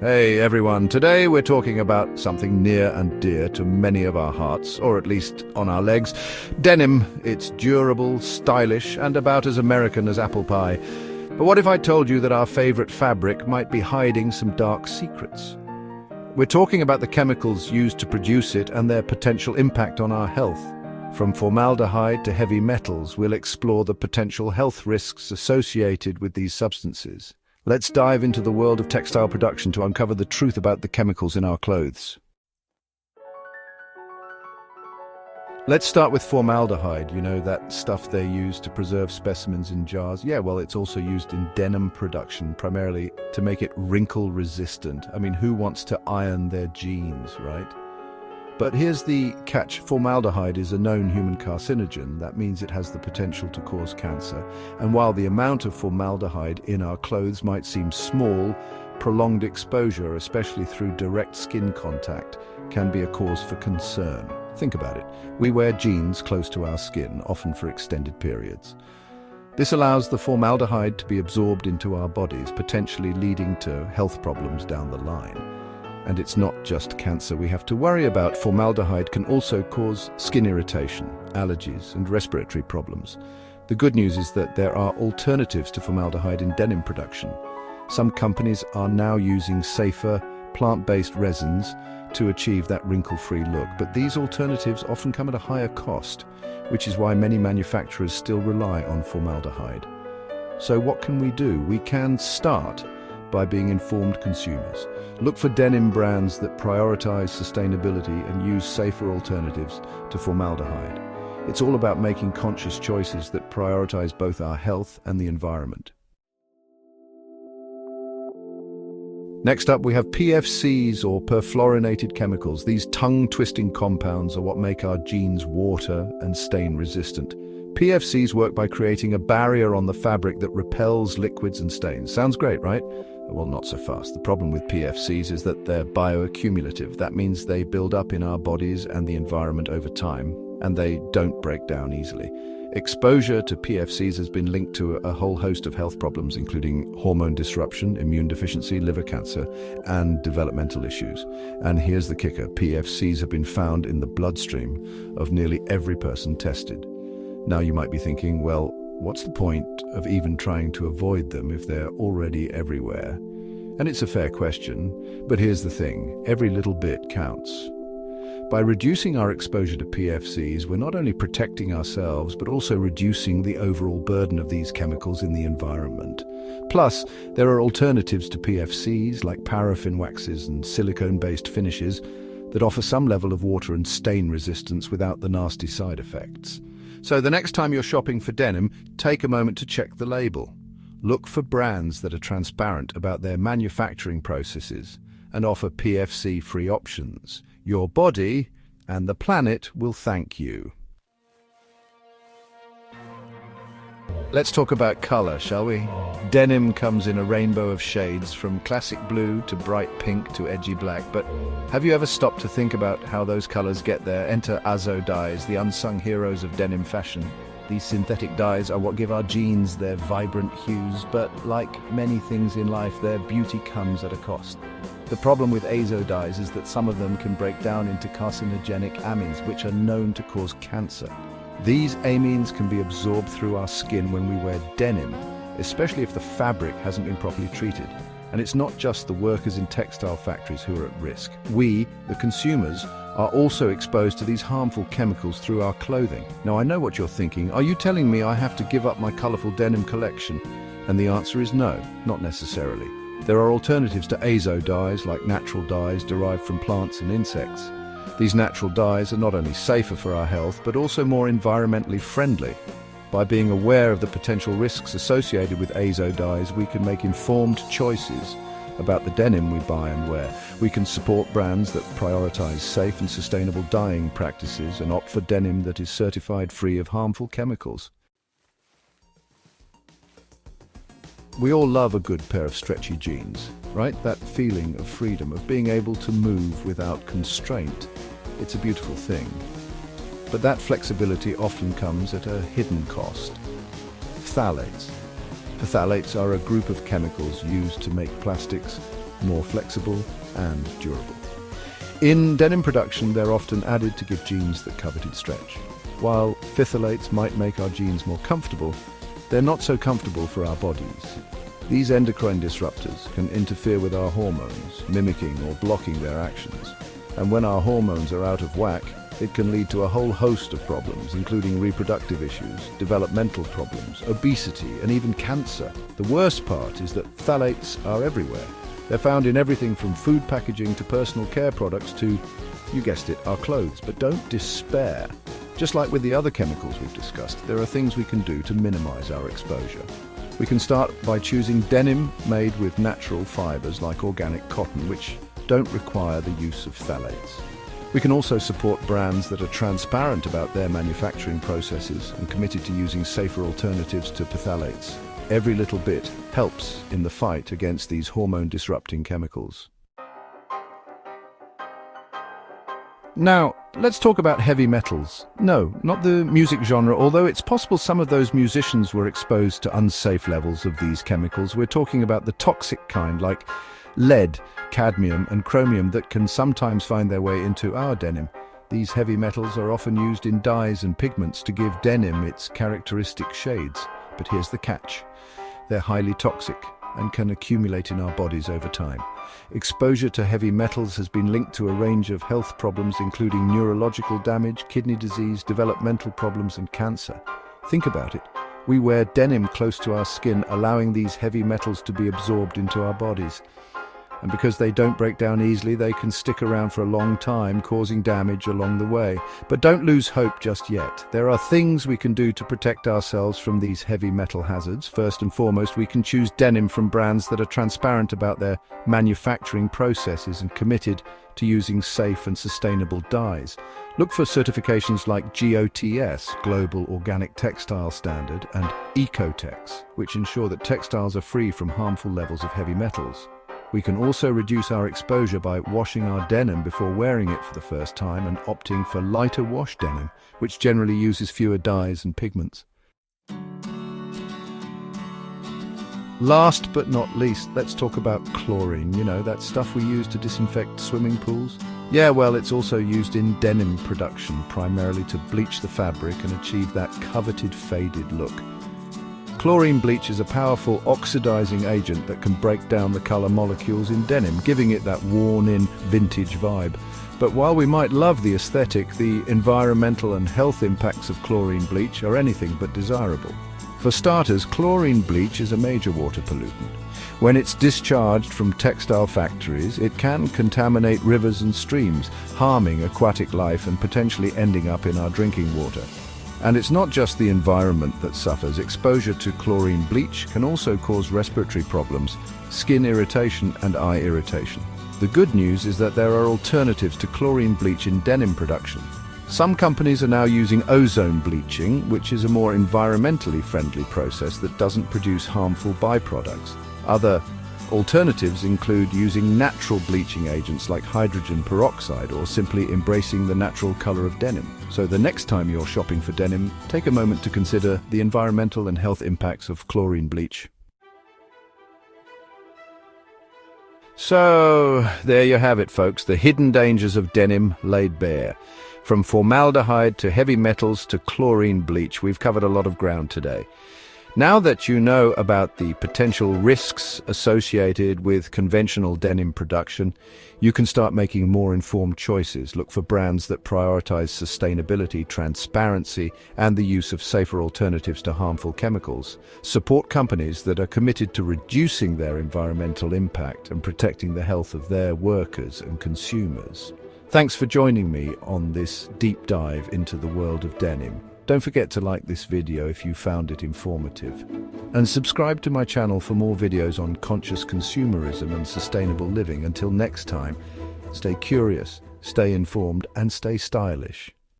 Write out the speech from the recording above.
Hey everyone, today we're talking about something near and dear to many of our hearts, or at least on our legs. Denim. It's durable, stylish, and about as American as apple pie. But what if I told you that our favorite fabric might be hiding some dark secrets? We're talking about the chemicals used to produce it and their potential impact on our health. From formaldehyde to heavy metals, we'll explore the potential health risks associated with these substances. Let's dive into the world of textile production to uncover the truth about the chemicals in our clothes. Let's start with formaldehyde, that stuff they use to preserve specimens in jars. Yeah, well, it's also used in denim production, primarily to make it wrinkle resistant. I mean, who wants to iron their jeans, right? But here's the catch. Formaldehyde is a known human carcinogen. That means it has the potential to cause cancer. And while the amount of formaldehyde in our clothes might seem small, prolonged exposure, especially through direct skin contact, can be a cause for concern. Think about it. We wear jeans close to our skin, often for extended periods. This allows the formaldehyde to be absorbed into our bodies, potentially leading to health problems down the line. And it's not just cancer we have to worry about. Formaldehyde can also cause skin irritation, allergies, and respiratory problems. The good news is that there are alternatives to formaldehyde in denim production. Some companies are now using safer, plant-based resins to achieve that wrinkle-free look. But these alternatives often come at a higher cost, which is why many manufacturers still rely on formaldehyde. So what can we do? We can start by being informed consumers. Look for denim brands that prioritize sustainability and use safer alternatives to formaldehyde. It's all about making conscious choices that prioritize both our health and the environment. Next up, we have PFCs, or perfluorinated chemicals. These tongue-twisting compounds are what make our jeans water and stain resistant. PFCs work by creating a barrier on the fabric that repels liquids and stains. Sounds great, right? Well, not so fast. The problem with PFCs is that they're bioaccumulative. That means they build up in our bodies and the environment over time, and they don't break down easily. Exposure to PFCs has been linked to a whole host of health problems, including hormone disruption, immune deficiency, liver cancer, and developmental issues. And here's the kicker. PFCs have been found in the bloodstream of nearly every person tested. Now you might be thinking, well, what's the point of even trying to avoid them if they're already everywhere? And it's a fair question, but here's the thing. Every little bit counts. By reducing our exposure to PFCs, we're not only protecting ourselves, but also reducing the overall burden of these chemicals in the environment. Plus, there are alternatives to PFCs, like paraffin waxes and silicone-based finishes, that offer some level of water and stain resistance without the nasty side effects. So the next time you're shopping for denim, take a moment to check the label. Look for brands that are transparent about their manufacturing processes and offer PFC-free options. Your body and the planet will thank you. Let's talk about color, shall we? Denim comes in a rainbow of shades, from classic blue to bright pink to edgy black. But have you ever stopped to think about how those colors get there? Enter azo dyes, the unsung heroes of denim fashion. These synthetic dyes are what give our jeans their vibrant hues, but like many things in life, their beauty comes at a cost. The problem with azo dyes is that some of them can break down into carcinogenic amines, which are known to cause cancer. These amines can be absorbed through our skin when we wear denim, especially if the fabric hasn't been properly treated. And it's not just the workers in textile factories who are at risk. We, the consumers, are also exposed to these harmful chemicals through our clothing. Now, I know what you're thinking. Are you telling me I have to give up my colorful denim collection? And the answer is no, not necessarily. There are alternatives to azo dyes, like natural dyes derived from plants and insects. These natural dyes are not only safer for our health, but also more environmentally friendly. By being aware of the potential risks associated with azo dyes, we can make informed choices about the denim we buy and wear. We can support brands that prioritize safe and sustainable dyeing practices and opt for denim that is certified free of harmful chemicals. We all love a good pair of stretchy jeans, right? That feeling of freedom, of being able to move without constraint. It's a beautiful thing. But that flexibility often comes at a hidden cost. Phthalates. Phthalates are a group of chemicals used to make plastics, more flexible and durable. In denim production, they're often added to give jeans that coveted stretch. While phthalates might make our jeans more comfortable, they're not so comfortable for our bodies. These endocrine disruptors can interfere with our hormones, mimicking or blocking their actions. And when our hormones are out of whack, it can lead to a whole host of problems, including reproductive issues, developmental problems, obesity, and even cancer. The worst part is that phthalates are everywhere. They're found in everything from food packaging to personal care products to, you guessed it, our clothes. But don't despair. Just like with the other chemicals we've discussed, there are things we can do to minimize our exposure. We can start by choosing denim made with natural fibers like organic cotton, which don't require the use of phthalates. We can also support brands that are transparent about their manufacturing processes and committed to using safer alternatives to phthalates. Every little bit helps in the fight against these hormone-disrupting chemicals. Now, let's talk about heavy metals. No, not the music genre, although it's possible some of those musicians were exposed to unsafe levels of these chemicals. We're talking about the toxic kind, like lead, cadmium, and chromium that can sometimes find their way into our denim. These heavy metals are often used in dyes and pigments to give denim its characteristic shades. But here's the catch. They're highly toxic and can accumulate in our bodies over time. Exposure to heavy metals has been linked to a range of health problems, including neurological damage, kidney disease, developmental problems, and cancer. Think about it. We wear denim close to our skin, allowing these heavy metals to be absorbed into our bodies. And because they don't break down easily, they can stick around for a long time, causing damage along the way. But don't lose hope just yet. There are things we can do to protect ourselves from these heavy metal hazards. First and foremost, we can choose denim from brands that are transparent about their manufacturing processes and committed to using safe and sustainable dyes. Look for certifications like GOTS, Global Organic Textile Standard, and Ecotex, which ensure that textiles are free from harmful levels of heavy metals. We can also reduce our exposure by washing our denim before wearing it for the first time and opting for lighter wash denim, which generally uses fewer dyes and pigments. Last but not least, let's talk about chlorine. You know, that stuff we use to disinfect swimming pools? Yeah, well, it's also used in denim production, primarily to bleach the fabric and achieve that coveted faded look. Chlorine bleach is a powerful oxidizing agent that can break down the color molecules in denim, giving it that worn-in vintage vibe. But while we might love the aesthetic, the environmental and health impacts of chlorine bleach are anything but desirable. For starters, chlorine bleach is a major water pollutant. When it's discharged from textile factories, it can contaminate rivers and streams, harming aquatic life and potentially ending up in our drinking water. And it's not just the environment that suffers. Exposure to chlorine bleach can also cause respiratory problems, skin irritation, and eye irritation. The good news is that there are alternatives to chlorine bleach in denim production. Some companies are now using ozone bleaching, which is a more environmentally friendly process that doesn't produce harmful byproducts. Other alternatives include using natural bleaching agents like hydrogen peroxide or simply embracing the natural color of denim. So the next time you're shopping for denim, take a moment to consider the environmental and health impacts of chlorine bleach. So there you have it, folks, the hidden dangers of denim laid bare. From formaldehyde to heavy metals to chlorine bleach, we've covered a lot of ground today. Now that you know about the potential risks associated with conventional denim production, you can start making more informed choices. Look for brands that prioritize sustainability, transparency, and the use of safer alternatives to harmful chemicals. Support companies that are committed to reducing their environmental impact and protecting the health of their workers and consumers. Thanks for joining me on this deep dive into the world of denim. Don't forget to like this video if you found it informative. And subscribe to my channel for more videos on conscious consumerism and sustainable living. Until next time, stay curious, stay informed, and stay stylish.